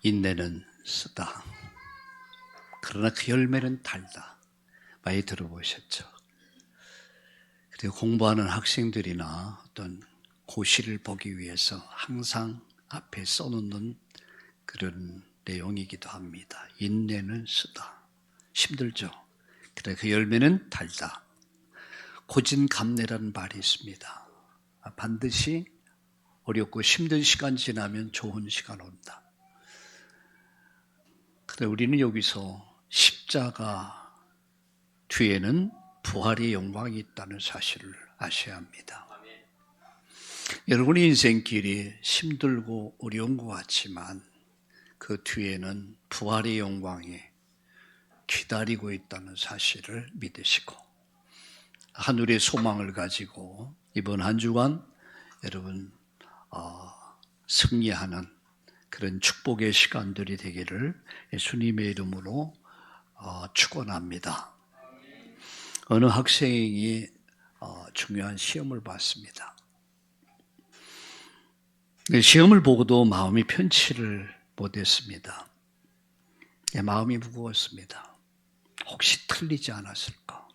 인내는 쓰다. 그러나 그 열매는 달다. 많이 들어보셨죠? 그리고 공부하는 학생들이나 어떤 고시를 보기 위해서 항상 앞에 써놓는 그런 내용이기도 합니다. 인내는 쓰다. 힘들죠? 그래 그 열매는 달다. 고진감래라는 말이 있습니다. 반드시 어렵고 힘든 시간 지나면 좋은 시간 온다. 그런데 우리는 여기서 십자가 뒤에는 부활의 영광이 있다는 사실을 아셔야 합니다. 여러분의 인생길이 힘들고 어려운 것 같지만 그 뒤에는 부활의 영광이 기다리고 있다는 사실을 믿으시고 하늘의 소망을 가지고 이번 한 주간 여러분 승리하는 그런 축복의 시간들이 되기를 예수님의 이름으로 축원합니다. 어느 학생이 중요한 시험을 봤습니다. 시험을 보고도 마음이 편치를 못했습니다. 마음이 무거웠습니다. 혹시 틀리지 않았을까?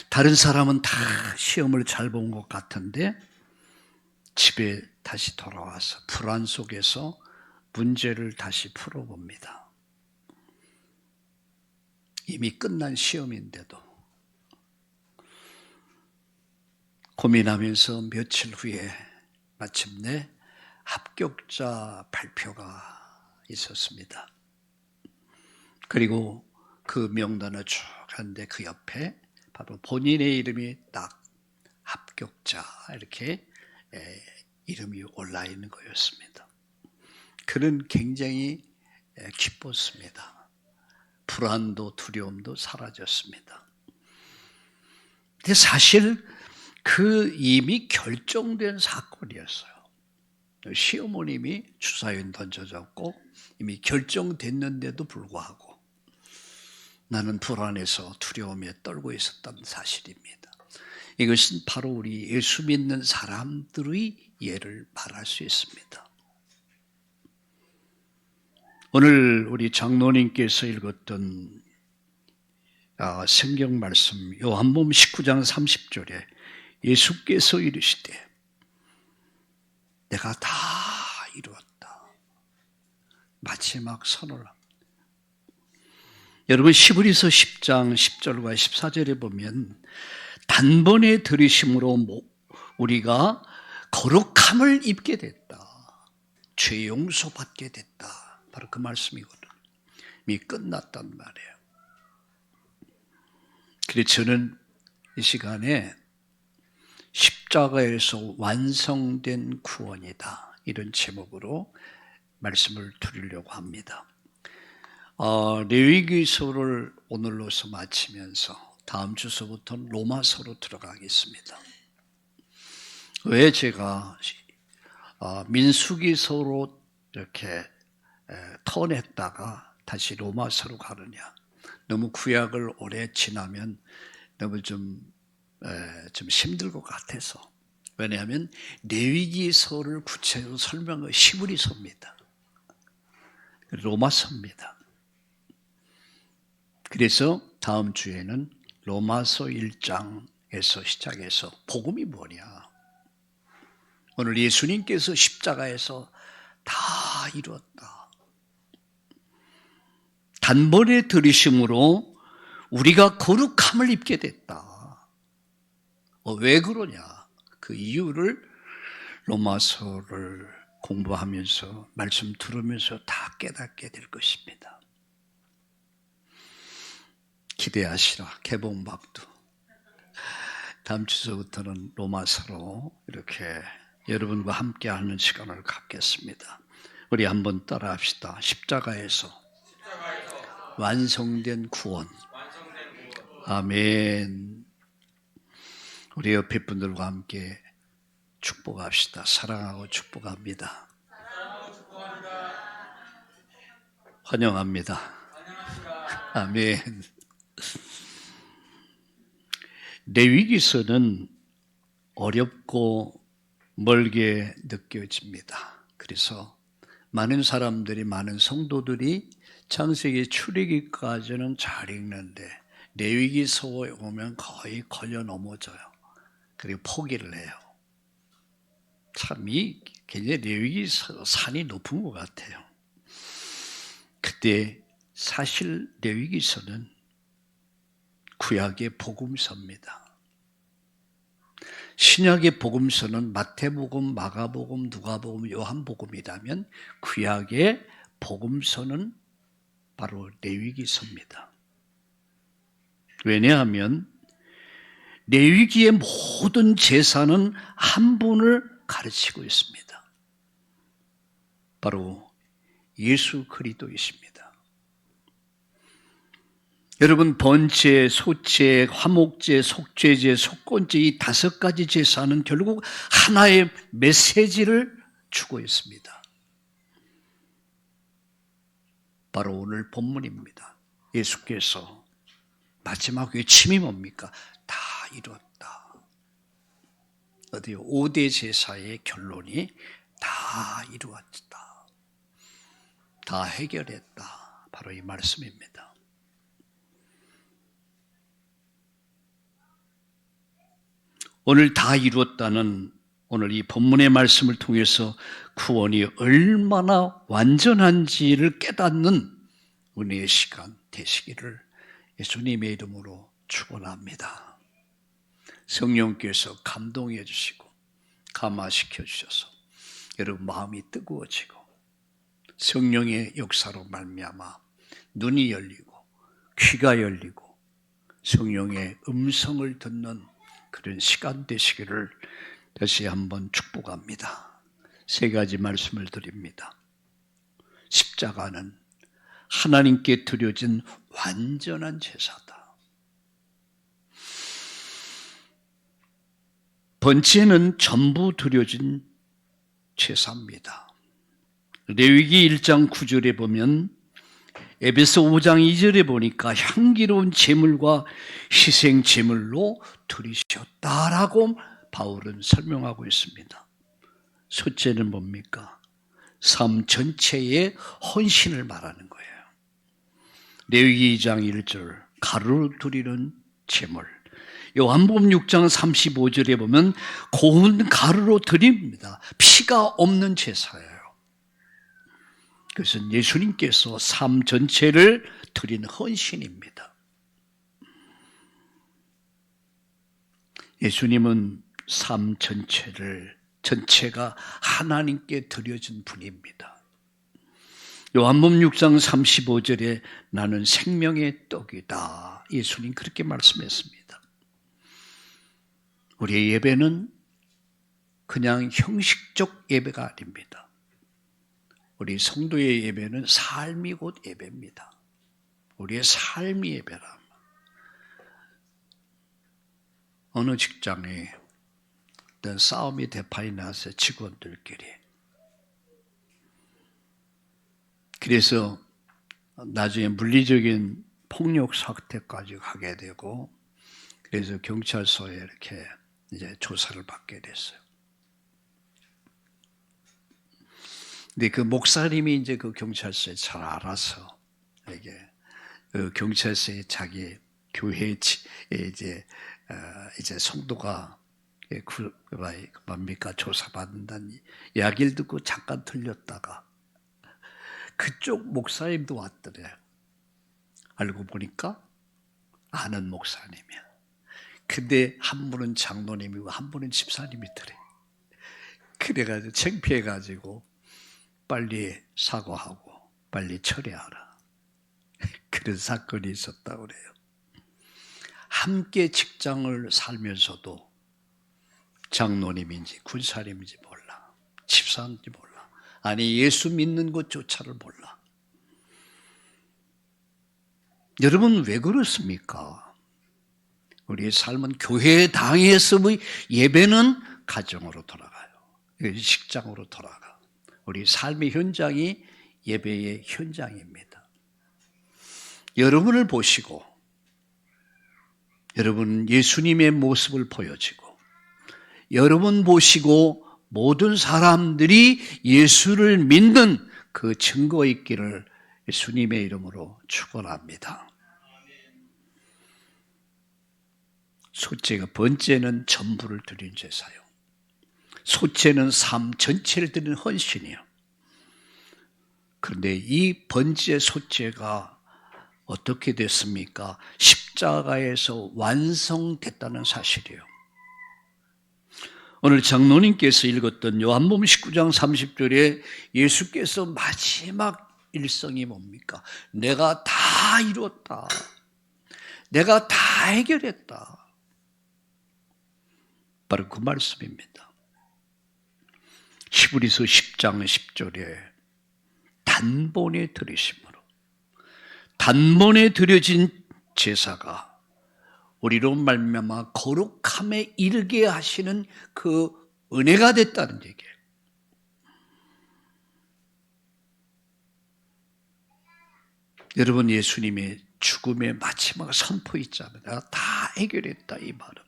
다른 사람은 다 시험을 잘 본 것 같은데 집에 다시 돌아와서 불안 속에서 문제를 다시 풀어봅니다. 이미 끝난 시험인데도 고민하면서 며칠 후에 마침내 합격자 발표가 있었습니다. 그리고 그 명단을 쭉 하는데 그 옆에 바로 본인의 이름이 딱 합격자 이렇게 이름이 올라 있는 거였습니다. 그는 굉장히 기뻤습니다. 불안도 두려움도 사라졌습니다. 근데 사실 그 이미 결정된 사건이었어요. 시어머님이 주사위는 던져졌고 이미 결정됐는데도 불구하고 나는 불안해서 두려움에 떨고 있었던 사실입니다. 이것은 바로 우리 예수 믿는 사람들의 예를 말할 수 있습니다. 오늘 우리 장로님께서 읽었던 성경 말씀 요한복음 19장 30절에 예수께서 이르시되 내가 다 이루었다. 마지막 선언을 합니다. 여러분 히브리서 10장 10절과 14절에 보면 단번에 들으심으로 우리가 거룩함을 입게 됐다. 죄 용서받게 됐다. 바로 그 말씀이거든요. 이미 끝났단 말이에요. 그래서 저는 이 시간에 십자가에서 완성된 구원이다. 이런 제목으로 말씀을 드리려고 합니다. 레위기서를 오늘로서 마치면서 다음 주서부터는 로마서로 들어가겠습니다. 왜 제가 민수기서로 이렇게 턴했다가 다시 로마서로 가느냐. 너무 구약을 오래 지나면 너무 좀 힘들 것 같아서. 왜냐하면 레위기서를 구체적으로 설명한 히브리서입니다. 로마서입니다. 그래서 다음 주에는 로마서 1장에서 시작해서 복음이 뭐냐. 오늘 예수님께서 십자가에서 다 이루었다. 단번에 들으심으로 우리가 거룩함을 입게 됐다. 왜 그러냐? 그 이유를 로마서를 공부하면서 말씀 들으면서 다 깨닫게 될 것입니다. 기대하시라. 개봉박두. 다음 주서부터는 로마서로 이렇게 여러분과 함께하는 시간을 갖겠습니다. 우리 한번 따라합시다. 십자가에서 완성된 구원. 아멘. 우리 옆에 분들과 함께 축복합시다. 사랑하고 축복합니다. 환영합니다. 아멘. 레위기서는 어렵고 멀게 느껴집니다. 그래서 많은 사람들이, 많은 성도들이 창세기 출애기까지는 잘 읽는데 레위기서에 오면 거의 걸려 넘어져요. 그리고 포기를 해요. 참 굉장히 레위기서 산이 높은 것 같아요. 그때 사실 레위기서는 구약의 복음서입니다. 신약의 복음서는 마태복음, 마가복음, 누가복음, 요한복음이라면 구약의 복음서는 바로 레위기서입니다. 왜냐하면 레위기의 모든 제사는 한 분을 가르치고 있습니다. 바로 예수 그리스도이십니다. 여러분, 번제, 소제, 화목제, 속죄제, 속건제 이 5가지 제사는 결국 하나의 메시지를 주고 있습니다. 바로 오늘 본문입니다. 예수께서 마지막 외침이 뭡니까? 다 이뤘다. 어디요? 5대 제사의 결론이 다 이루었다. 다 해결했다. 바로 이 말씀입니다. 오늘 다 이루었다는 오늘 이 본문의 말씀을 통해서 구원이 얼마나 완전한지를 깨닫는 은혜의 시간 되시기를 예수님의 이름으로 축원합니다. 성령께서 감동해 주시고 감화시켜 주셔서 여러분 마음이 뜨거워지고 성령의 역사로 말미암아 눈이 열리고 귀가 열리고 성령의 음성을 듣는 그런 시간 되시기를 다시 한번 축복합니다. 3가지 말씀을 드립니다. 십자가는 하나님께 드려진 완전한 제사다. 번제는 전부 드려진 제사입니다. 레위기 1장 9절에 보면 에베소 5장 2절에 보니까 향기로운 제물과 희생 제물로 드리셨다라고 바울은 설명하고 있습니다. 소제는 뭡니까? 삶 전체의 헌신을 말하는 거예요. 레위기 2장 1절 가루로 드리는 제물. 요한복음 6장 35절에 보면 고운 가루로 드립니다. 피가 없는 제사예요. 그것은 예수님께서 삶 전체를 드린 헌신입니다. 예수님은 삶 전체가 하나님께 드려진 분입니다. 요한복음 6장 35절에 나는 생명의 떡이다. 예수님 그렇게 말씀했습니다. 우리의 예배는 그냥 형식적 예배가 아닙니다. 우리 성도의 예배는 삶이 곧 예배입니다. 우리의 삶이 예배라. 어느 직장에 어떤 싸움이 대판이 나서 직원들끼리. 그래서 나중에 물리적인 폭력 사태까지 가게 되고, 그래서 경찰서에 이렇게 이제 조사를 받게 됐어요. 근데 그 목사님이 이제 그 경찰서에 잘 알아서 이게 그 경찰서에 자기 교회에 이제 성도가 뭡니까 조사받는다는 이야기를 듣고 잠깐 들렸다가 그쪽 목사님도 왔더래요. 알고 보니까 아는 목사님이야. 근데 한 분은 장로님이고 한 분은 집사님이더래. 그래가지고 창피해가지고 빨리 사과하고 빨리 처리하라. 그런 사건이 있었다고 그래요. 함께 직장을 살면서도 장로님인지 군사님인지 몰라. 집사인지 몰라. 아니 예수 믿는 것조차를 몰라. 여러분 왜 그렇습니까? 우리의 삶은 교회 당에서의 예배는 가정으로 돌아가요. 직장으로 돌아가. 우리 삶의 현장이 예배의 현장입니다. 여러분을 보시고 여러분 예수님의 모습을 보여지고 여러분 보시고 모든 사람들이 예수를 믿는 그 증거 있기를 예수님의 이름으로 축원합니다. 솥제가 번제는 전부를 드린 제사요. 솥제는 삶 전체를 드리는 헌신이요. 그런데 이 번제 솥제가 어떻게 됐습니까? 십자가에서 완성됐다는 사실이에요. 오늘 장로님께서 읽었던 요한복음 19장 30절에 예수께서 마지막 일성이 뭡니까? 내가 다 이뤘다. 내가 다 해결했다. 바로 그 말씀입니다. 히브리서 10장 10절에 단번에 드리심으로, 단번에 드려진 제사가 우리로 말미암아 거룩함에 이르게 하시는 그 은혜가 됐다는 얘기예요. 여러분, 예수님의 죽음의 마지막 선포 있잖아요. 내가 다 해결했다, 이 말은.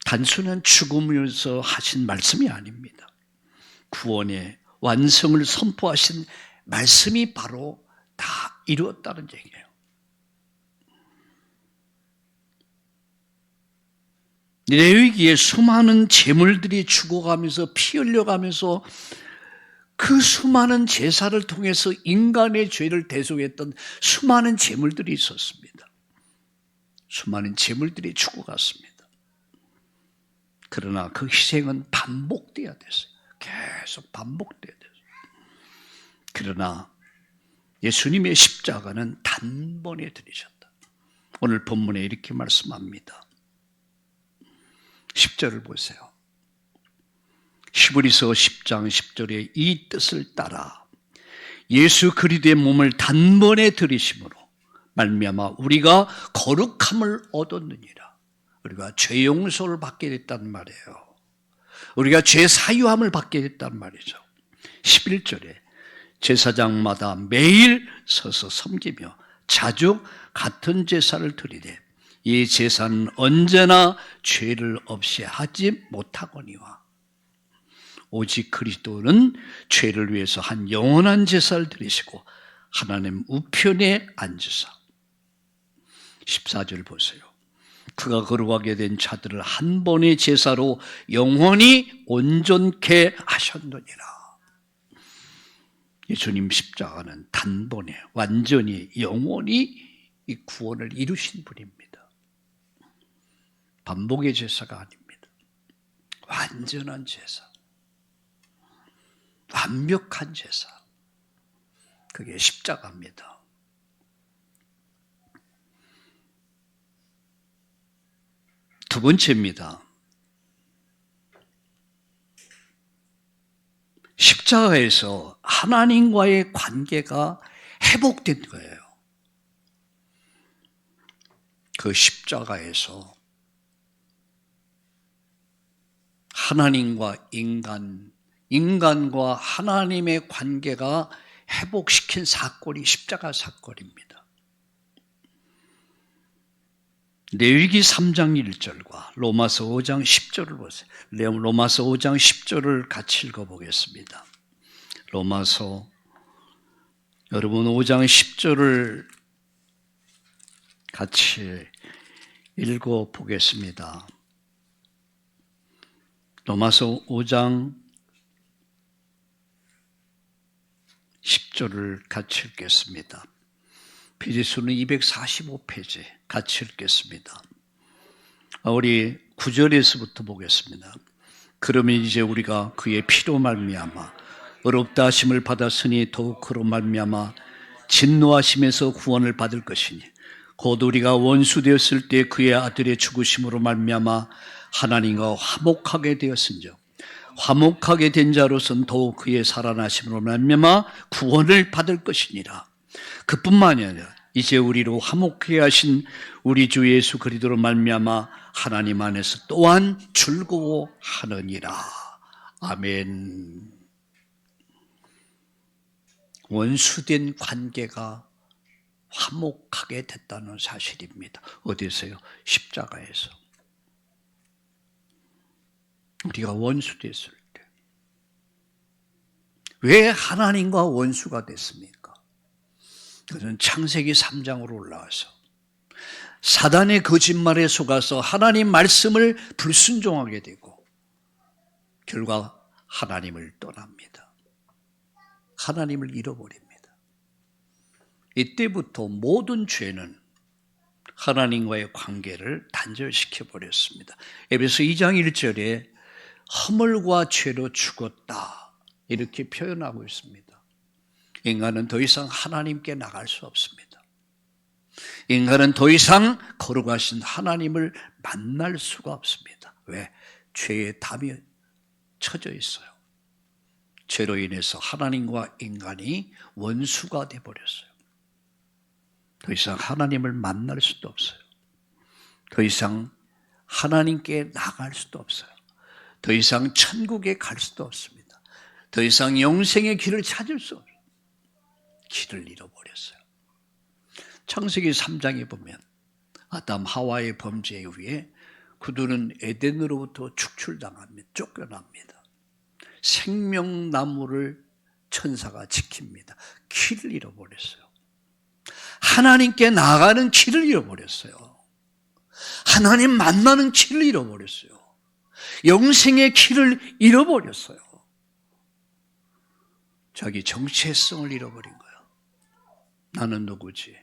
단순한 죽음에서 하신 말씀이 아닙니다. 구원의 완성을 선포하신 말씀이 바로 다 이루었다는 얘기예요. 레위기에 수많은 제물들이 죽어가면서 피 흘려가면서 그 수많은 제사를 통해서 인간의 죄를 대속했던 수많은 제물들이 있었습니다. 수많은 제물들이 죽어갔습니다. 그러나 그 희생은 반복돼야 됐어요. 계속 반복돼야 됐어요. 그러나 예수님의 십자가는 단번에 드리셨다. 오늘 본문에 이렇게 말씀합니다. 10절을 보세요. 히브리서 10장 10절에 이 뜻을 따라 예수 그리스도의 몸을 단번에 들이심으로 말미암아 우리가 거룩함을 얻었느니라. 우리가 죄 용서를 받게 됐단 말이에요. 우리가 죄 사유함을 받게 됐단 말이죠. 11절에 제사장마다 매일 서서 섬기며 자주 같은 제사를 드리되 이 제사는 언제나 죄를 없이 하지 못하거니와 오직 그리스도는 죄를 위해서 한 영원한 제사를 드리시고 하나님 우편에 앉으사 14절 보세요. 그가 거룩하게 된 자들을 한 번의 제사로 영원히 온전케 하셨느니라. 예수님 십자가는 단번에 완전히 영원히 이 구원을 이루신 분입니다. 반복의 제사가 아닙니다. 완전한 제사, 완벽한 제사, 그게 십자가입니다. 두 번째입니다. 십자가에서 하나님과의 관계가 회복된 거예요. 그 십자가에서 하나님과 인간과 하나님의 관계가 회복시킨 사건이 십자가 사건입니다. 레위기 3장 1절과 로마서 5장 10절을 보세요. 로마서 5장 10절을 같이 읽어보겠습니다. 로마서 여러분 5장 10절을 같이 읽어보겠습니다. 로마서 5장 10절을 같이 읽겠습니다. 페이지수는 245페이지 같이 읽겠습니다. 우리 9절에서부터 보겠습니다. 그러면 이제 우리가 그의 피로 말미암아 의롭다 하심을 받았으니 더욱 그로 말미암아 진노하심에서 구원을 받을 것이니 곧 우리가 원수 되었을 때 그의 아들의 죽으심으로 말미암아 하나님과 화목하게 되었은즉 화목하게 된 자로서는 더욱 그의 살아나심으로 말미암아 구원을 받을 것이니라. 그뿐만이 아니라 이제 우리로 화목하게 하신 우리 주 예수 그리스도로 말미암아 하나님 안에서 또한 즐거워하느니라. 아멘. 원수된 관계가 화목하게 됐다는 사실입니다. 어디서요? 십자가에서. 우리가 원수 됐을 때 왜 하나님과 원수가 됐습니까? 그는 창세기 3장으로 올라와서 사단의 거짓말에 속아서 하나님 말씀을 불순종하게 되고 결과 하나님을 떠납니다. 하나님을 잃어버립니다. 이때부터 모든 죄는 하나님과의 관계를 단절시켜 버렸습니다. 에베소 2장 1절에 허물과 죄로 죽었다 이렇게 표현하고 있습니다. 인간은 더 이상 하나님께 나갈 수 없습니다. 인간은 더 이상 거룩하신 하나님을 만날 수가 없습니다. 왜? 죄의 담이 쳐져 있어요. 죄로 인해서 하나님과 인간이 원수가 되어버렸어요. 더 이상 하나님을 만날 수도 없어요. 더 이상 하나님께 나갈 수도 없어요. 더 이상 천국에 갈 수도 없습니다. 더 이상 영생의 길을 찾을 수 없어요. 길을 잃어버렸어요. 창세기 3장에 보면 아담 하와의 범죄에 의해 그들은 에덴으로부터 축출당합니다. 쫓겨납니다. 생명나무를 천사가 지킵니다. 길을 잃어버렸어요. 하나님께 나가는 길을 잃어버렸어요. 하나님 만나는 길을 잃어버렸어요. 영생의 길을 잃어버렸어요. 자기 정체성을 잃어버린 거예요. 나는 누구지?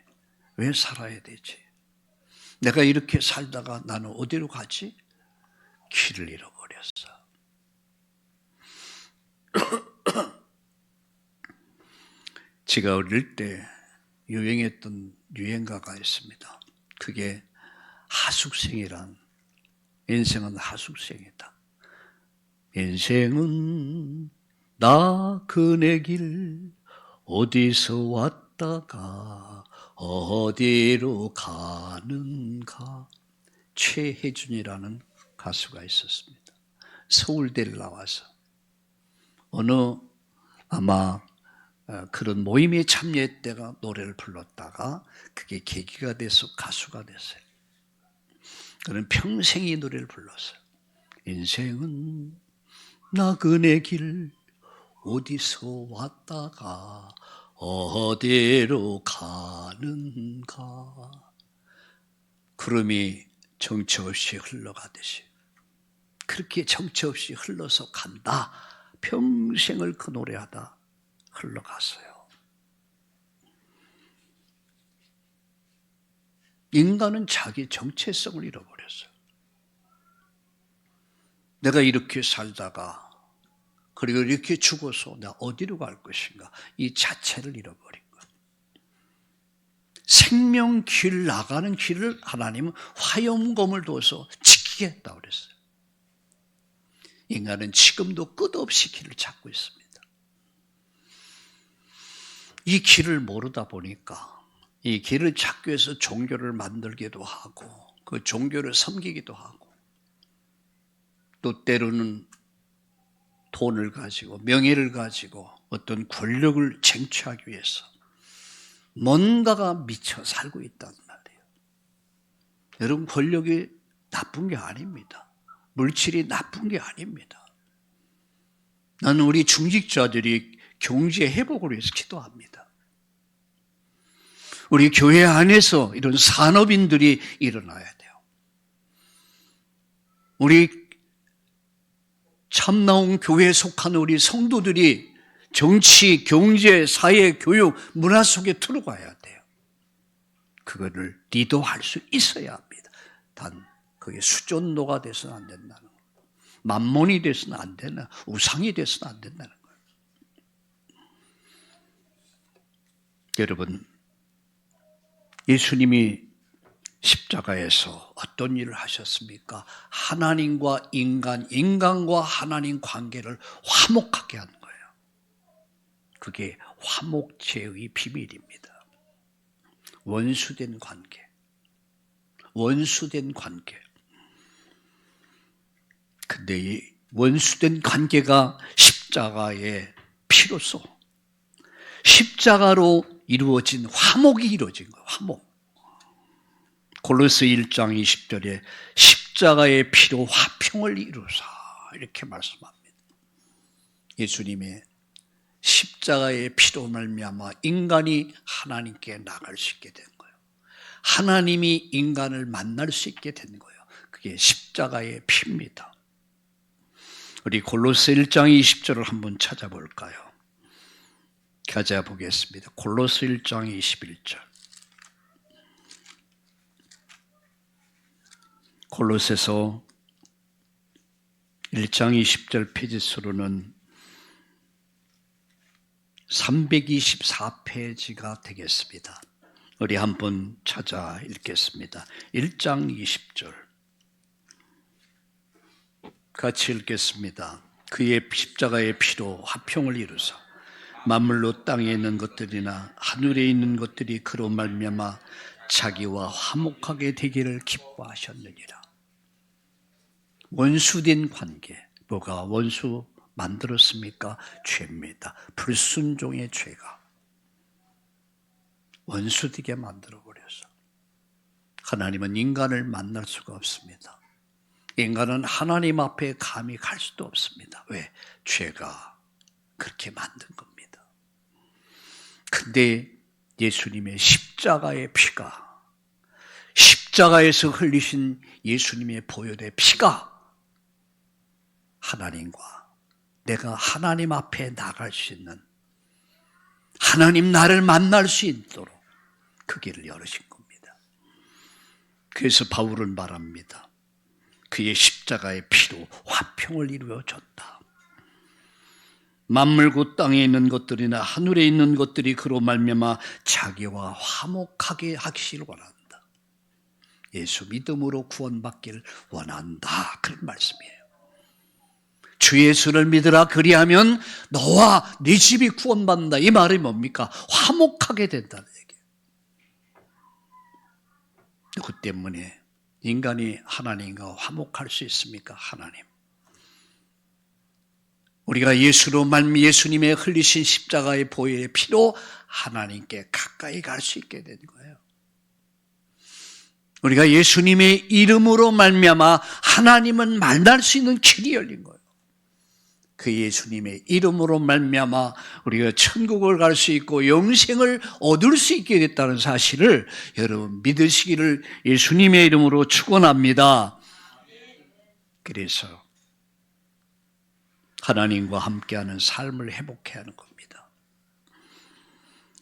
왜 살아야 되지? 내가 이렇게 살다가 나는 어디로 가지? 길을 잃어버렸어. 제가 어릴 때 유행했던 유행가가 있습니다. 그게 하숙생이란, 인생은 하숙생이다. 인생은 나 그네 길 어디서 왔다가 어디로 가는가. 최혜준이라는 가수가 있었습니다. 서울대를 나와서 어느 아마 그런 모임에 참여했다가 노래를 불렀다가 그게 계기가 돼서 가수가 됐어요. 그는 평생 이 노래를 불렀어요. 인생은 나그네 길 어디서 왔다가 어디로 가는가. 구름이 정처 없이 흘러가듯이 그렇게 정처 없이 흘러서 간다. 평생을 그 노래하다 흘러갔어요. 인간은 자기 정체성을 잃어버렸어요. 내가 이렇게 살다가 그리고 이렇게 죽어서 내가 어디로 갈 것인가 이 자체를 잃어버린 거예요. 생명길 나가는 길을 하나님은 화염검을 둬서 지키겠다고 그랬어요. 인간은 지금도 끝없이 길을 찾고 있습니다. 이 길을 모르다 보니까 이 길을 찾기 위해서 종교를 만들기도 하고 그 종교를 섬기기도 하고 또 때로는 돈을 가지고 명예를 가지고 어떤 권력을 쟁취하기 위해서 뭔가가 미쳐 살고 있단 말이에요. 여러분, 권력이 나쁜 게 아닙니다. 물질이 나쁜 게 아닙니다. 나는 우리 중직자들이 경제 회복을 위해서 기도합니다. 우리 교회 안에서 이런 산업인들이 일어나야 돼요. 우리 참나온 교회에 속한 우리 성도들이 정치, 경제, 사회, 교육, 문화 속에 들어가야 돼요. 그거를 리더할 수 있어야 합니다. 단 그게 수존노가 돼서는 안 된다는 거예요. 만몬이 돼서는 안 되나, 우상이 돼서는 안 된다는 거예요. 여러분, 예수님이 십자가에서 어떤 일을 하셨습니까? 하나님과 인간, 인간과 하나님 관계를 화목하게 하는 거예요. 그게 화목제의 비밀입니다. 원수된 관계. 원수된 관계. 근데 이 원수된 관계가 십자가의 피로써 십자가로 이루어진 화목이 이루어진 거예요. 화목. 골로새 1장 20절에 십자가의 피로 화평을 이루사 이렇게 말씀합니다. 예수님의 십자가의 피로 말미암아 인간이 하나님께 나갈 수 있게 된 거예요. 하나님이 인간을 만날 수 있게 된 거예요. 그게 십자가의 피입니다. 우리 골로새 1장 20절을 한번 찾아볼까요? 가져보겠습니다. 골로새 1장 21절. 골로새서 1장 20절 페이지 수로는 324페이지가 되겠습니다. 우리 한번 찾아 읽겠습니다. 1장 20절 같이 읽겠습니다. 그의 십자가의 피로 화평을 이루사 만물로 땅에 있는 것들이나 하늘에 있는 것들이 그로 말미암아 자기와 화목하게 되기를 기뻐하셨느니라. 원수된 관계, 뭐가 원수 만들었습니까? 죄입니다. 불순종의 죄가 원수되게 만들어버려서 하나님은 인간을 만날 수가 없습니다. 인간은 하나님 앞에 감히 갈 수도 없습니다. 왜? 죄가 그렇게 만든 겁니다. 근데 예수님의 십자가의 피가, 십자가에서 흘리신 예수님의 보혈의 피가 하나님과 내가 하나님 앞에 나갈 수 있는, 하나님 나를 만날 수 있도록 그 길을 열으신 겁니다. 그래서 바울은 말합니다. 그의 십자가의 피로 화평을 이루어줬다. 만물고 땅에 있는 것들이나 하늘에 있는 것들이 그로 말미암아 자기와 화목하게 하기를 원한다. 예수 믿음으로 구원받기를 원한다. 그런 말씀이에요. 주 예수를 믿으라 그리하면 너와 네 집이 구원받는다. 이 말이 뭡니까? 화목하게 된다는 얘기예요. 누구 때문에 인간이 하나님과 화목할 수 있습니까? 하나님. 우리가 예수님의 흘리신 십자가의 보혈의 피로 하나님께 가까이 갈 수 있게 된 거예요. 우리가 예수님의 이름으로 말미암아 하나님은 만날 수 있는 길이 열린 거예요. 그 예수님의 이름으로 말미암아 우리가 천국을 갈 수 있고 영생을 얻을 수 있게 됐다는 사실을 여러분 믿으시기를 예수님의 이름으로 축원합니다. 그래서 하나님과 함께하는 삶을 회복해야 하는 겁니다.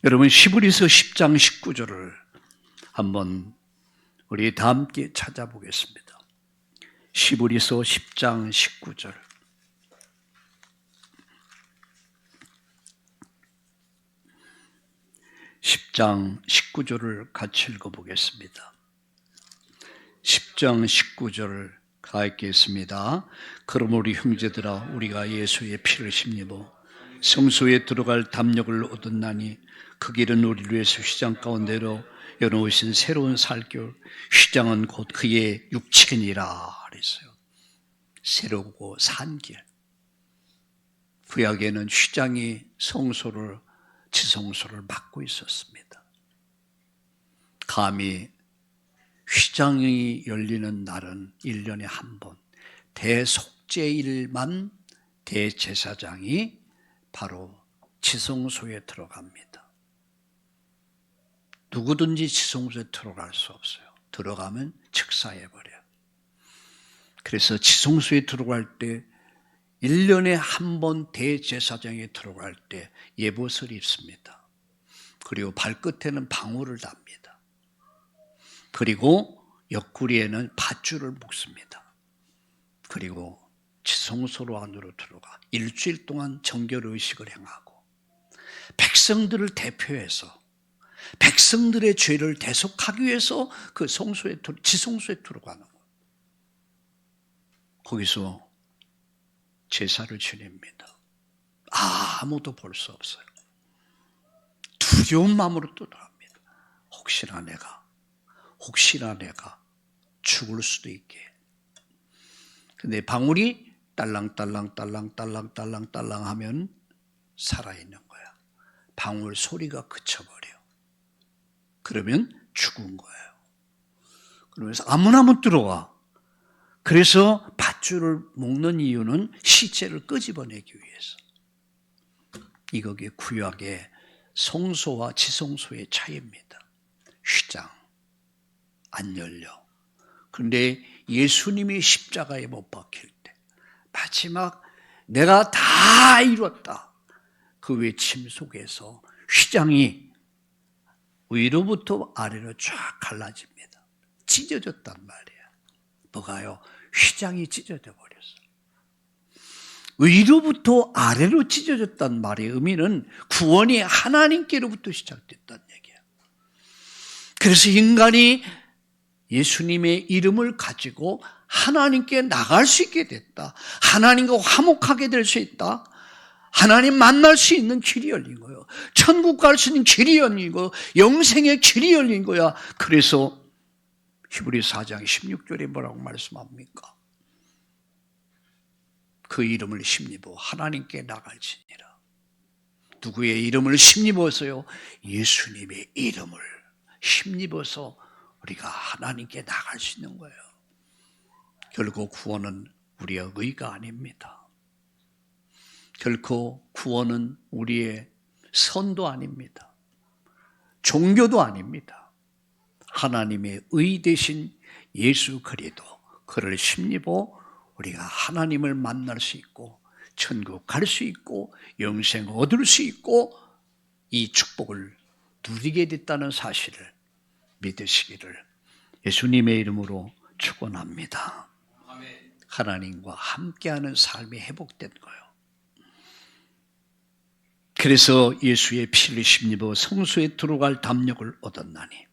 여러분 히브리서 10장 19절을 한번 우리 다 함께 찾아보겠습니다. 히브리서 10장 19절. 10장 19절을 같이 읽어보겠습니다. 10장 19절을 가있겠습니다. 그럼 우리 형제들아 우리가 예수의 피를 힘입어 성소에 들어갈 담력을 얻었나니 그 길은 우리를 위해서 휘장 가운데로 열어오신 새로운 살길, 휘장은 곧 그의 육체니라 그랬어요. 새로고 산 길. 구약에는 휘장이 성소를, 지성소를 막고 있었습니다. 감히 휘장이 열리는 날은 1년에 한 번, 대속죄일만 대제사장이 바로 지성소에 들어갑니다. 누구든지 지성소에 들어갈 수 없어요. 들어가면 즉사해버려요. 그래서 지성소에 들어갈 때 1년에 한 번 대제사장이 들어갈 때 예봇을 입습니다. 그리고 발끝에는 방울을 답니다. 그리고 옆구리에는 밧줄을 묶습니다. 그리고 지성소로 안으로 들어가 일주일 동안 정결의식을 행하고 백성들을 대표해서 백성들의 죄를 대속하기 위해서 그 지성소에 들어가는 거예요. 거기서 제사를 지냅니다. 아무도 볼 수 없어요. 두려운 마음으로 들어갑니다. 혹시나 내가 죽을 수도 있게. 근데 방울이 딸랑딸랑 하면 살아있는 거야. 방울 소리가 그쳐버려. 그러면 죽은 거예요. 그러면서 아무나 못 들어와. 그래서 밧줄을 묶는 이유는 시체를 끄집어내기 위해서. 이거게 구약의 성소와 지성소의 차이입니다. 휘장 안 열려. 그런데 예수님이 십자가에 못 박힐 때 마지막 내가 다 이뤘다, 그 외침 속에서 휘장이 위로부터 아래로 쫙 갈라집니다. 찢어졌단 말이에요. 뭐가요? 휘장이 찢어져 버렸어. 위로부터 아래로 찢어졌단 말의 의미는 구원이 하나님께로부터 시작됐다는 얘기예요. 그래서 인간이 예수님의 이름을 가지고 하나님께 나갈 수 있게 됐다. 하나님과 화목하게 될 수 있다. 하나님 만날 수 있는 길이 열린 거예요. 천국 갈 수 있는 길이 열린 거예요. 영생의 길이 열린 거야. 그래서 히브리서 4장 16절에 뭐라고 말씀합니까? 그 이름을 힘입어 하나님께 나갈지니라. 누구의 이름을 힘입어서요? 예수님의 이름을 힘입어서 우리가 하나님께 나갈 수 있는 거예요. 결국 구원은 우리의 의가 아닙니다. 결코 구원은 우리의 선도 아닙니다. 종교도 아닙니다. 하나님의 의 대신 예수 그리스도, 그를 힘입어 우리가 하나님을 만날 수 있고 천국 갈 수 있고 영생 얻을 수 있고 이 축복을 누리게 됐다는 사실을 믿으시기를 예수님의 이름으로 축원합니다. 하나님과 함께하는 삶이 회복된 거예요. 그래서 예수의 피를 힘입어 성소에 들어갈 담력을 얻었나니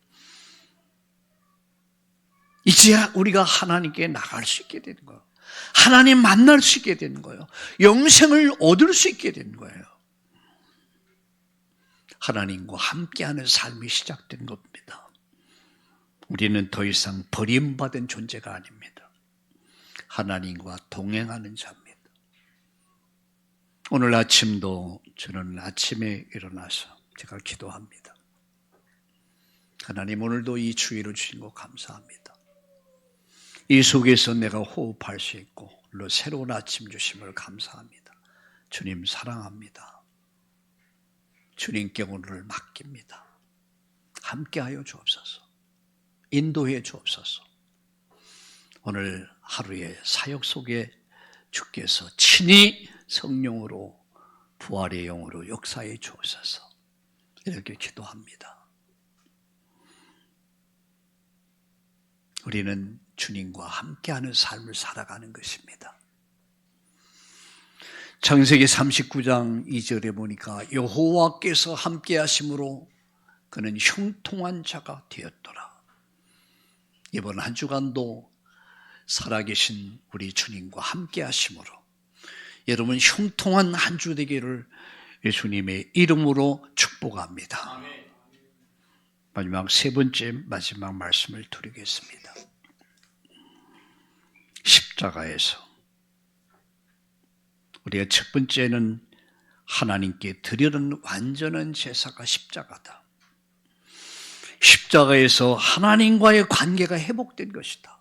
이제 우리가 하나님께 나갈 수 있게 되는 거예요. 하나님 만날 수 있게 되는 거예요. 영생을 얻을 수 있게 되는 거예요. 하나님과 함께하는 삶이 시작된 겁니다. 우리는 더 이상 버림받은 존재가 아닙니다. 하나님과 동행하는 자입니다. 오늘 아침도 저는 아침에 일어나서 제가 기도합니다. 하나님, 오늘도 이 주의를 주신 거 감사합니다. 이 속에서 내가 호흡할 수 있고 새로운 아침 주심을 감사합니다. 주님 사랑합니다. 주님께 오늘을 맡깁니다. 함께하여 주옵소서. 인도해 주옵소서. 오늘 하루의 사역 속에 주께서 친히 성령으로 부활의 영으로 역사해 주옵소서. 이렇게 기도합니다. 우리는 주님과 함께하는 삶을 살아가는 것입니다. 창세기 39장 2절에 보니까 여호와께서 함께하심으로 그는 형통한 자가 되었더라. 이번 한 주간도 살아계신 우리 주님과 함께하심으로 여러분 형통한 한 주 되기를 예수님의 이름으로 축복합니다. 마지막 세 번째 마지막 말씀을 드리겠습니다. 십자가에서 우리가 첫 번째는 하나님께 드리는 완전한 제사가 십자가다. 십자가에서 하나님과의 관계가 회복된 것이다.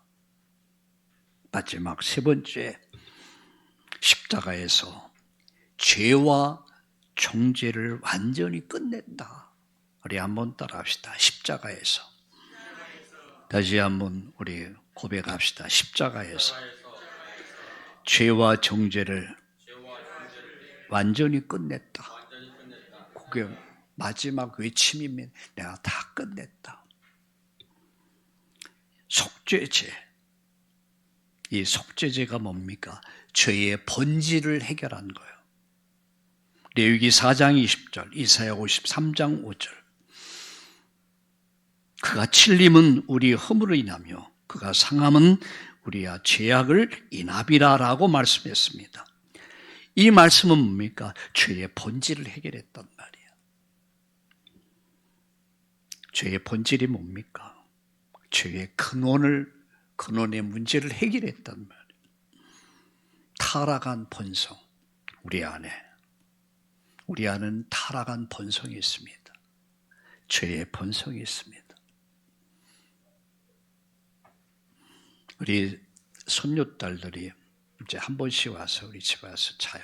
마지막 세 번째, 십자가에서 죄와 정죄를 완전히 끝냈다. 우리 한번 따라합시다. 십자가에서. 다시 한번 우리 고백합시다. 십자가에서 죄와 정죄를 완전히 끝냈다. 그게 마지막 외침이면 내가 다 끝냈다. 속죄제. 이 속죄제가 뭡니까? 죄의 본질을 해결한 거예요. 레위기 4장 20절, 이사야 53장 5절. 그가 찔림은 우리 허물을 인하며 그가 상함은 우리의 죄악을 인하비라라고 말씀했습니다. 이 말씀은 뭡니까? 죄의 본질을 해결했단 말이에요. 죄의 본질이 뭡니까? 죄의 근원의 문제를 해결했단 말이에요. 타락한 본성, 우리 안은 타락한 본성이 있습니다. 죄의 본성이 있습니다. 우리 손녀딸들이 이제 한 번씩 와서 우리 집에 와서 자요.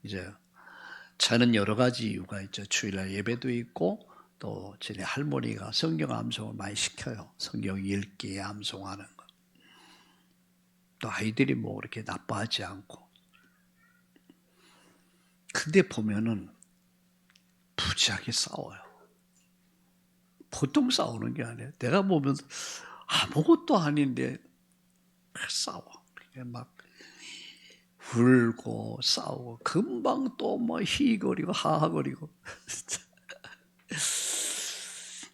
이제 저는 여러 가지 이유가 있죠. 주일날 예배도 있고 또 저희 할머니가 성경 암송을 많이 시켜요. 성경 읽기 암송하는 거. 또 아이들이 뭐 그렇게 나빠하지 않고. 근데 보면은 부지하게 싸워요. 보통 싸우는 게 아니에요. 내가 보면 아무것도 아닌데 싸워. 막 울고 싸우고 금방 또 뭐 히거리고 하하거리고.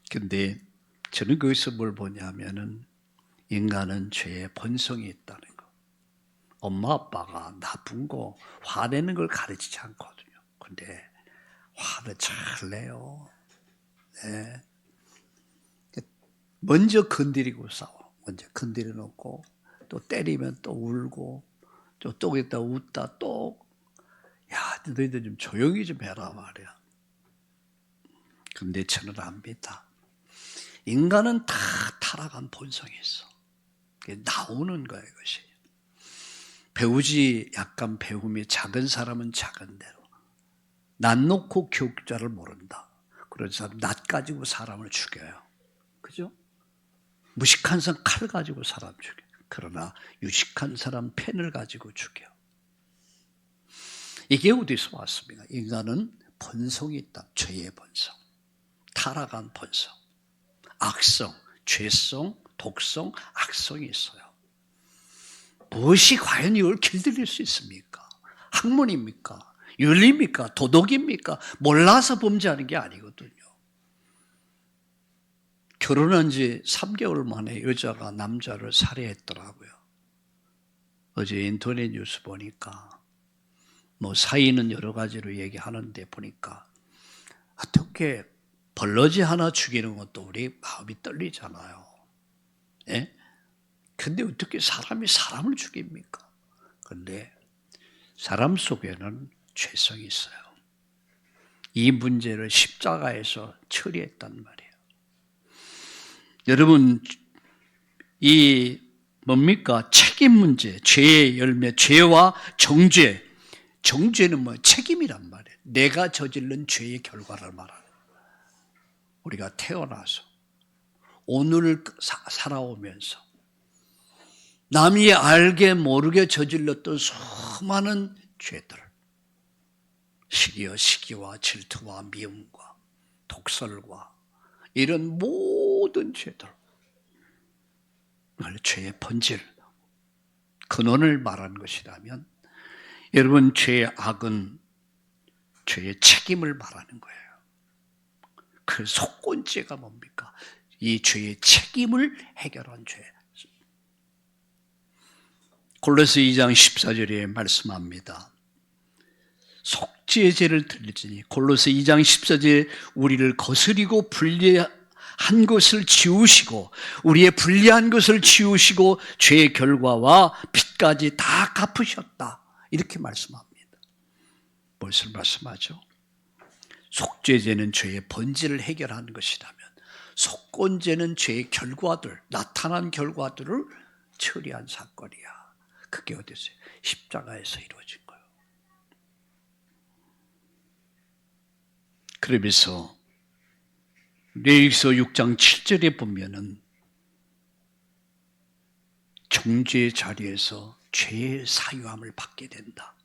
근데 저는 거기서 뭘 보냐면은 인간은 죄의 본성이 있다는 거. 엄마 아빠가 나쁜 거 화내는 걸 가르치지 않거든요. 근데 화를 잘 내요. 네. 먼저 건드리고 싸워. 먼저 건드려 놓고 또 때리면 또 울고 또 있다 웃다 또 야, 너희들 좀 조용히 좀 해라 말이야. 근데 저는 압니다. 인간은 다 타락한 본성이 있어. 그게 나오는 거예요, 이것이. 배우지 약간 배움이 작은 사람은 작은 대로. 낯 놓고 교육자를 모른다. 그런 사람 낯 가지고 사람을 죽여요. 그죠? 무식한 사람 칼 가지고 사람 죽여. 그러나 유식한 사람 펜을 가지고 죽여. 이게 어디서 왔습니까? 인간은 본성이 있다. 죄의 본성. 타락한 본성. 악성, 죄성, 독성, 악성이 있어요. 무엇이 과연 이걸 길들일 수 있습니까? 학문입니까? 윤리입니까? 도덕입니까? 몰라서 범죄하는 게 아니거든요. 결혼한 지 3개월 만에 여자가 남자를 살해했더라고요. 어제 인터넷 뉴스 보니까 뭐 사이는 여러 가지로 얘기하는데 보니까 어떻게 벌러지 하나 죽이는 것도 우리 마음이 떨리잖아요. 예? 근데 어떻게 사람이 사람을 죽입니까? 근데 사람 속에는 죄성이 있어요. 이 문제를 십자가에서 처리했단 말이에요. 여러분, 이 뭡니까? 책임 문제, 죄의 열매, 죄와 정죄. 정죄는 뭐 책임이란 말이에요. 내가 저지른 죄의 결과를 말하는 거예요. 우리가 태어나서 오늘을 살아오면서 남이 알게 모르게 저질렀던 수많은 죄들, 시기와 질투와 미움과 독설과 이런 모든 죄들, 죄의 본질, 근원을 말하는 것이라면 여러분 죄의 악은 죄의 책임을 말하는 거예요. 그 속건죄가 뭡니까? 이 죄의 책임을 해결한 죄. 골로새 2장 14절에 말씀합니다. 속죄의 죄를 들리지니 골로새 2장 14절에 우리를 거스리고 불리한 것을 지우시고 우리의 불리한 것을 지우시고 죄의 결과와 빚까지 다 갚으셨다. 이렇게 말씀합니다. 무엇을 말씀하죠? 속죄죄는 죄의 본질을 해결하는 것이라면 속건죄는 죄의 결과들, 나타난 결과들을 처리한 사건이야. 그게 어디서요? 십자가에서 이루어진 거예요. 그러면서 레위기서 6장 7절에 보면은 정죄의 자리에서 죄의 사유함을 받게 된다.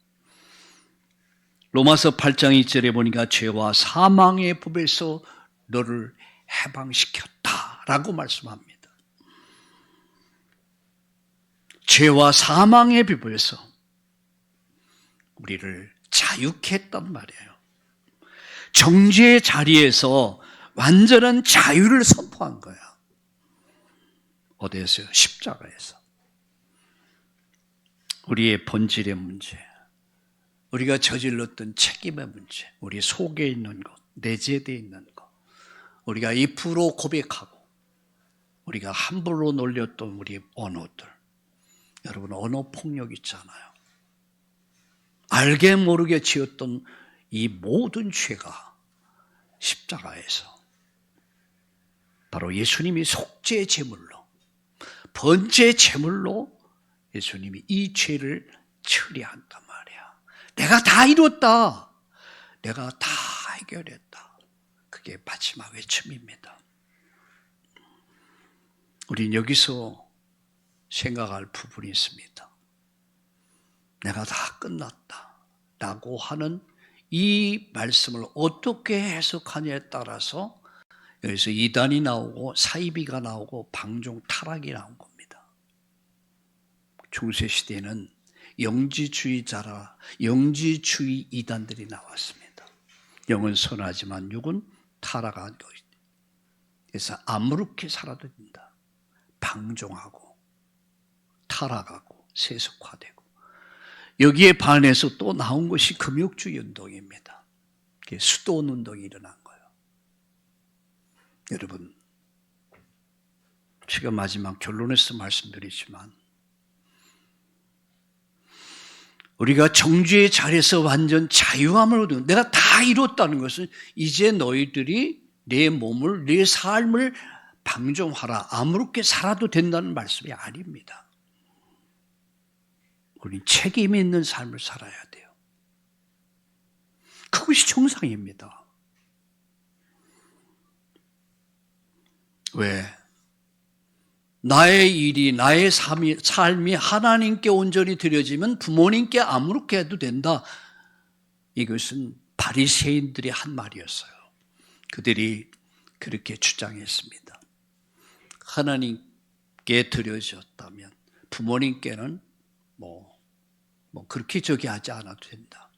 로마서 8장 2절에 보니까 죄와 사망의 법에서 너를 해방시켰다라고 말씀합니다. 죄와 사망의 법에서 우리를 자유케 했단 말이에요. 정죄의 자리에서 완전한 자유를 선포한 거야. 어디에서요? 십자가에서. 우리의 본질의 문제, 우리가 저질렀던 책임의 문제, 우리 속에 있는 것, 내재되어 있는 것, 우리가 입으로 고백하고 우리가 함부로 놀렸던 우리 언어들. 여러분 언어 폭력 있잖아요. 알게 모르게 지었던 이 모든 죄가 십자가에서 바로 예수님이 속죄 제물로, 번제 제물로 예수님이 이 죄를 처리한단 말이야. 내가 다 이뤘다. 내가 다 해결했다. 그게 마지막 외침입니다. 우린 여기서 생각할 부분이 있습니다. 내가 다 끝났다 라고 하는 이 말씀을 어떻게 해석하냐에 따라서 여기서 이단이 나오고 사이비가 나오고 방종 타락이 나온 겁니다. 중세시대에는 영지주의 이단들이 나왔습니다. 영은 선하지만 육은 타락한 것이다. 그래서 아무렇게 살아도 된다. 방종하고 타락하고 세속화되고, 여기에 반해서 또 나온 것이 금욕주의 운동입니다. 수도원 운동이 일어난 거예요. 여러분, 제가 마지막 결론에서 말씀드리지만 우리가 정죄의 자리에서 완전 자유함을 얻은, 내가 다 이뤘다는 것은 이제 너희들이 내 몸을, 내 삶을 방종하라, 아무렇게 살아도 된다는 말씀이 아닙니다. 우리는 책임 있는 삶을 살아야 돼요. 그것이 정상입니다. 왜? 나의 일이, 나의 삶이 하나님께 온전히 드려지면 부모님께 아무렇게 해도 된다. 이것은 바리새인들이 한 말이었어요. 그들이 그렇게 주장했습니다. 하나님께 드려졌다면 부모님께는 그렇게 저기 하지 않아도 된다.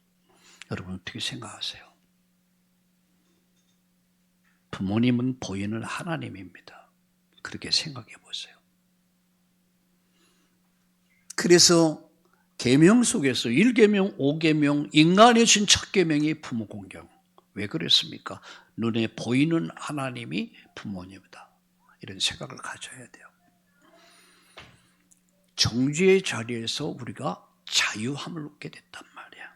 여러분 어떻게 생각하세요? 부모님은 보이는 하나님입니다. 그렇게 생각해 보세요. 그래서 계명 속에서 1계명, 5계명, 인간이 준 첫 계명이 부모 공경. 왜 그랬습니까? 눈에 보이는 하나님이 부모님이다. 이런 생각을 가져야 돼요. 정죄의 자리에서 우리가 자유함을 얻게 됐단 말이야.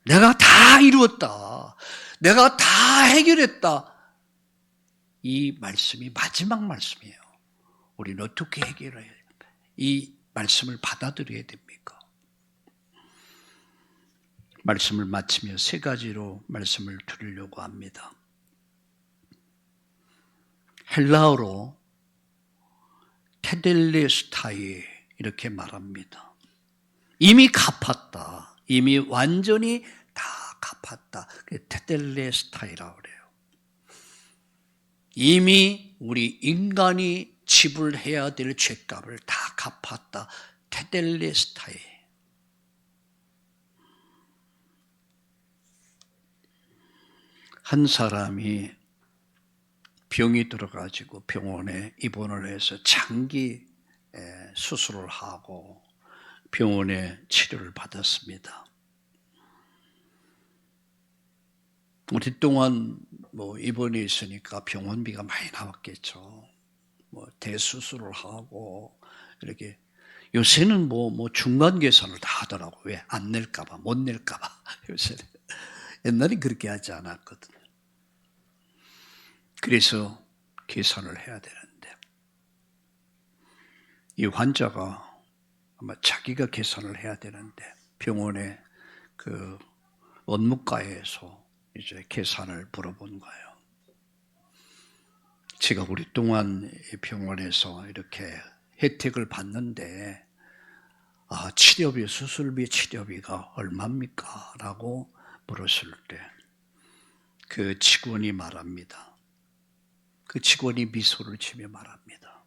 내가 다 이루었다. 내가 다 해결했다. 이 말씀이 마지막 말씀이에요. 우리는 어떻게 해결해야 돼요? 이 말씀을 받아들여야 됩니까? 말씀을 마치며 세 가지로 말씀을 드리려고 합니다. 헬라어로 테델레스타이 이렇게 말합니다. 이미 갚았다. 이미 완전히 다 갚았다. 테델레스타이라고 그래요. 이미 우리 인간이 지불해야 될 죄값을 다 갚았다. 테델레스타이. 한 사람이 병이 들어가지고 병원에 입원을 해서 장기 수술을 하고 병원에 치료를 받았습니다. 오랫동안 입원해 있으니까 병원비가 많이 나왔겠죠. 대수술을 하고 이렇게 요새는 중간 계산을 다 하더라고. 왜? 안 낼까봐, 못 낼까봐. 요새는. 옛날엔 그렇게 하지 않았거든요. 그래서 계산을 해야 되는데 이 환자가 아마 자기가 계산을 해야 되는데 병원의 그 원무과에서 이제 계산을 물어본 거예요. 제가 오랫동안 병원에서 이렇게 혜택을 받는데 치료비, 수술비, 치료비가 얼마입니까? 라고 물었을 때 그 직원이 말합니다. 그 직원이 미소를 지며 말합니다.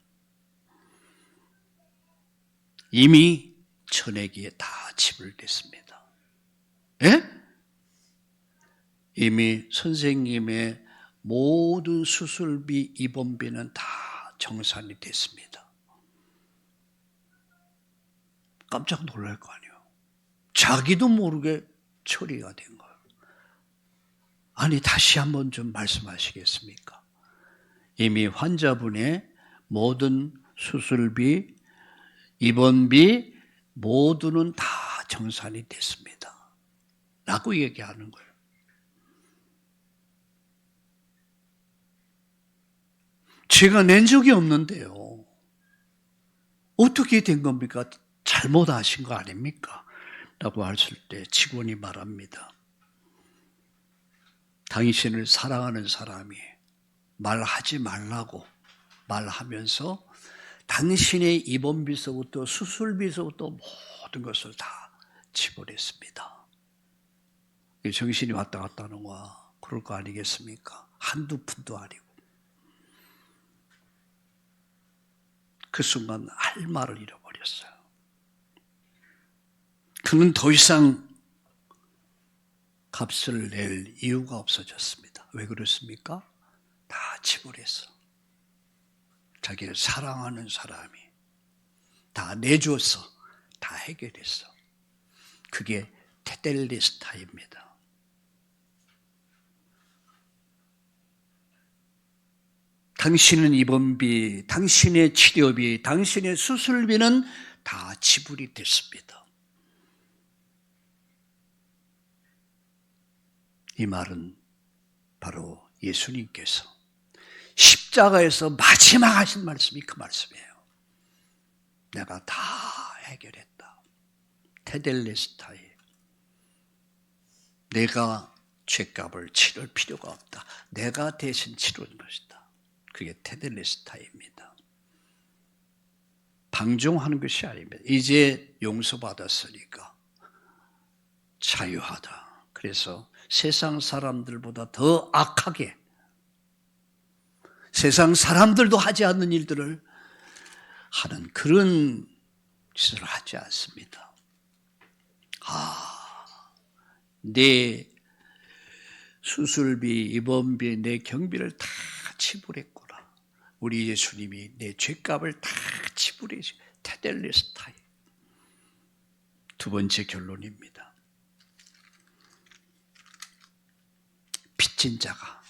이미 전액이 다 지불됐습니다. 예? 이미 선생님의 모든 수술비, 입원비는 다 정산이 됐습니다. 깜짝 놀랄 거 아니에요. 자기도 모르게 처리가 된 거예요. 아니, 다시 한번 좀 말씀하시겠습니까? 이미 환자분의 모든 수술비, 입원비 모두는 다 정산이 됐습니다. 라고 얘기하는 거예요. 제가 낸 적이 없는데요. 어떻게 된 겁니까? 잘못하신 거 아닙니까? 라고 했을 때 직원이 말합니다. 당신을 사랑하는 사람이 말하지 말라고 말하면서 당신의 입원비서부터 수술비서부터 모든 것을 다 지불했습니다. 정신이 왔다 갔다 하는 거야. 그럴 거 아니겠습니까? 한두 푼도 아니고. 그 순간 할 말을 잃어버렸어요. 그는 더 이상 값을 낼 이유가 없어졌습니다. 왜 그렇습니까? 다 지불했어. 자기를 사랑하는 사람이 다 내줬어. 다 해결했어. 그게 테텔레스타입니다. 당신은 입원비, 당신의 치료비, 당신의 수술비는 다 지불이 됐습니다. 이 말은 바로 예수님께서 십자가에서 마지막 하신 말씀이 그 말씀이에요. 내가 다 해결했다. 테텔레스타이. 내가 죄값을 치를 필요가 없다. 내가 대신 치르는 것이다. 그게 테텔레스타입니다. 방종하는 것이 아닙니다. 이제 용서받았으니까 자유하다. 그래서 세상 사람들보다 더 악하게 세상 사람들도 하지 않는 일들을 하는 그런 짓을 하지 않습니다. 내 수술비, 입원비, 내 경비를 다 지불했구나. 우리 예수님이 내 죄값을 다 지불해 주신 테텔레스타이. 두 번째 결론입니다. 빚진 자가,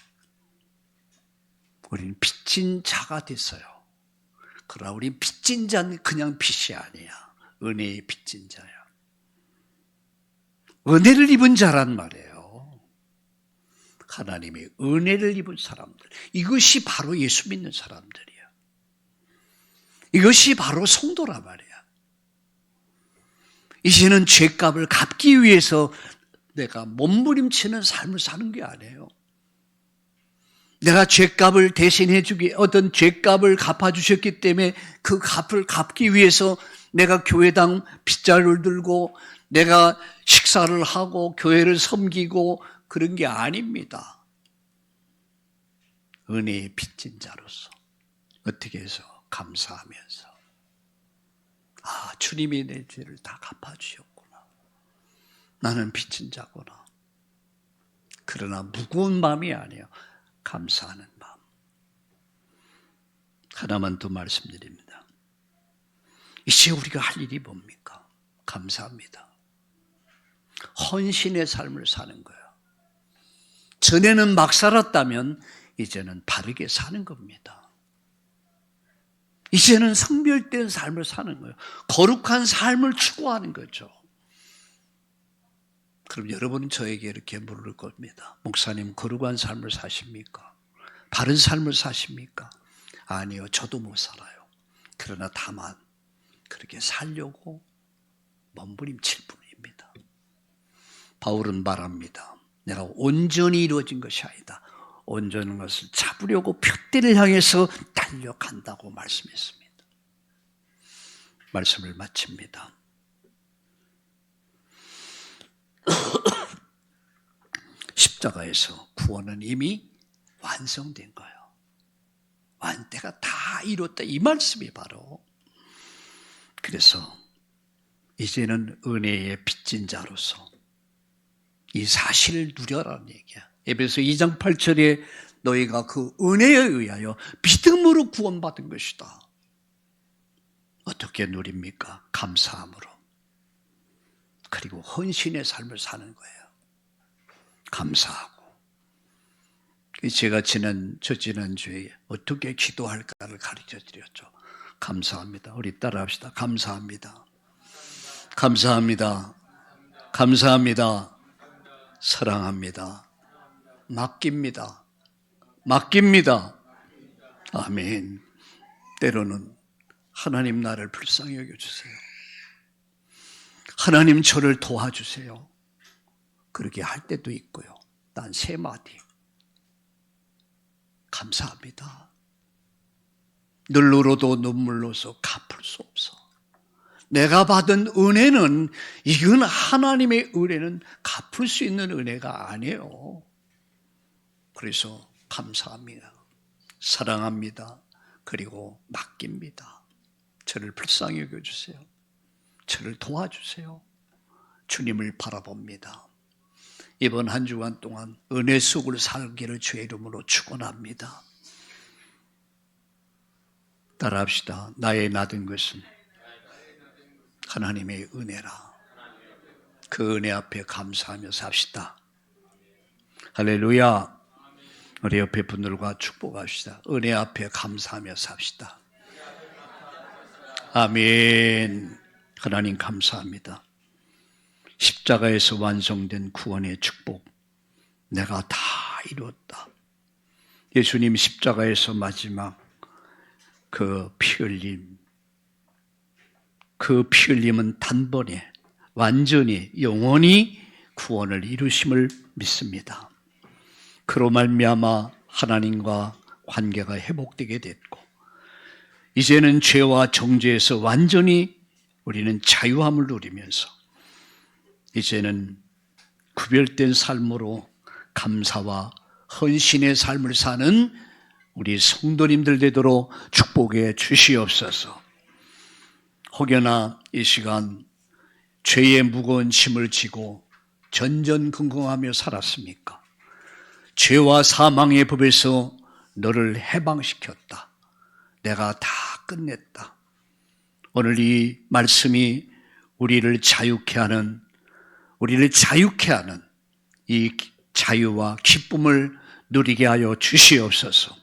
우리는 빚진 자가 됐어요. 그러나 우리 빚진 자는 그냥 빚이 아니야. 은혜의 빚진 자야. 은혜를 입은 자란 말이에요. 하나님이 은혜를 입은 사람들. 이것이 바로 예수 믿는 사람들이야. 이것이 바로 성도란 말이야. 이제는 죄값을 갚기 위해서 내가 몸부림치는 삶을 사는 게 아니에요. 내가 죄값을 대신해 주기, 어떤 죄값을 갚아주셨기 때문에 그 값을 갚기 위해서 내가 교회당 빗자루를 들고 내가 식사를 하고 교회를 섬기고 그런 게 아닙니다. 은혜의 빚진 자로서 어떻게 해서 감사하면서 주님이 내 죄를 다 갚아주셨구나. 나는 빚진 자구나. 그러나 무거운 마음이 아니에요. 감사하는 마음. 하나만 더 말씀드립니다. 이제 우리가 할 일이 뭡니까? 감사합니다. 헌신의 삶을 사는 거예요. 전에는 막 살았다면 이제는 바르게 사는 겁니다. 이제는 성별된 삶을 사는 거예요. 거룩한 삶을 추구하는 거죠. 그럼 여러분은 저에게 이렇게 물을 겁니다. 목사님, 거룩한 삶을 사십니까? 바른 삶을 사십니까? 아니요, 저도 못 살아요. 그러나 다만 그렇게 살려고 몸부림칠 뿐입니다. 바울은 말합니다. 내가 온전히 이루어진 것이 아니다. 온전한 것을 잡으려고 표대를 향해서 달려간다고 말씀했습니다. 말씀을 마칩니다. 십자가에서 구원은 이미 완성된 거예요. 완때가 다 이뤘다. 이 말씀이 바로. 그래서 이제는 은혜의 빚진 자로서 이 사실을 누려라는 얘기야. 에베소 2장 8절에 너희가 그 은혜에 의하여 믿음으로 구원받은 것이다. 어떻게 누립니까? 감사함으로. 그리고 헌신의 삶을 사는 거예요. 감사하고. 제가 지난주에 어떻게 기도할까를 가르쳐 드렸죠. 감사합니다. 우리 따라합시다. 감사합니다. 감사합니다. 감사합니다. 사랑합니다. 맡깁니다. 맡깁니다. 아멘. 때로는 하나님 나를 불쌍히 여겨주세요. 하나님 저를 도와주세요. 그렇게 할 때도 있고요. 단 세 마디. 감사합니다. 늘 울어도 눈물로서 갚을 수 없어. 내가 받은 은혜는, 이건 하나님의 은혜는 갚을 수 있는 은혜가 아니에요. 그래서 감사합니다. 사랑합니다. 그리고 맡깁니다. 저를 불쌍히 여겨주세요. 저를 도와주세요. 주님을 바라봅니다. 이번 한 주간 동안 은혜 속을 살기를 주의 이름으로 축원합니다. 따라합시다. 나의 나된 것은 하나님의 은혜라. 그 은혜 앞에 감사하며 삽시다. 할렐루야. 우리 옆에 분들과 축복합시다. 은혜 앞에 감사하며 삽시다. 아멘. 하나님 감사합니다. 십자가에서 완성된 구원의 축복, 내가 다 이루었다. 예수님 십자가에서 마지막 그 피 흘림, 그 피 흘림은 단번에 완전히 영원히 구원을 이루심을 믿습니다. 그로 말미암아 하나님과 관계가 회복되게 됐고, 이제는 죄와 정죄에서 완전히 우리는 자유함을 누리면서 이제는 구별된 삶으로 감사와 헌신의 삶을 사는 우리 성도님들 되도록 축복해 주시옵소서. 혹여나 이 시간 죄의 무거운 짐을 지고 전전긍긍하며 살았습니까? 죄와 사망의 법에서 너를 해방시켰다. 내가 다 끝냈다. 오늘 이 말씀이 우리를 자유케 하는 이 자유와 기쁨을 누리게 하여 주시옵소서.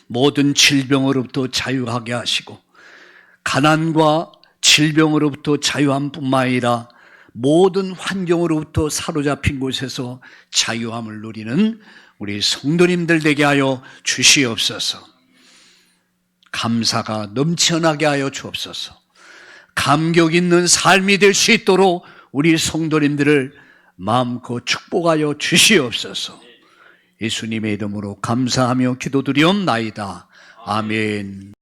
모든 질병으로부터 자유하게 하시고, 가난과 질병으로부터 자유함 뿐만 아니라 모든 환경으로부터 사로잡힌 곳에서 자유함을 누리는 우리 성도님들 되게 하여 주시옵소서. 감사가 넘쳐나게 하여 주옵소서. 감격 있는 삶이 될 수 있도록 우리 성도님들을 마음껏 축복하여 주시옵소서. 예수님의 이름으로 감사하며 기도드리옵나이다. 아멘.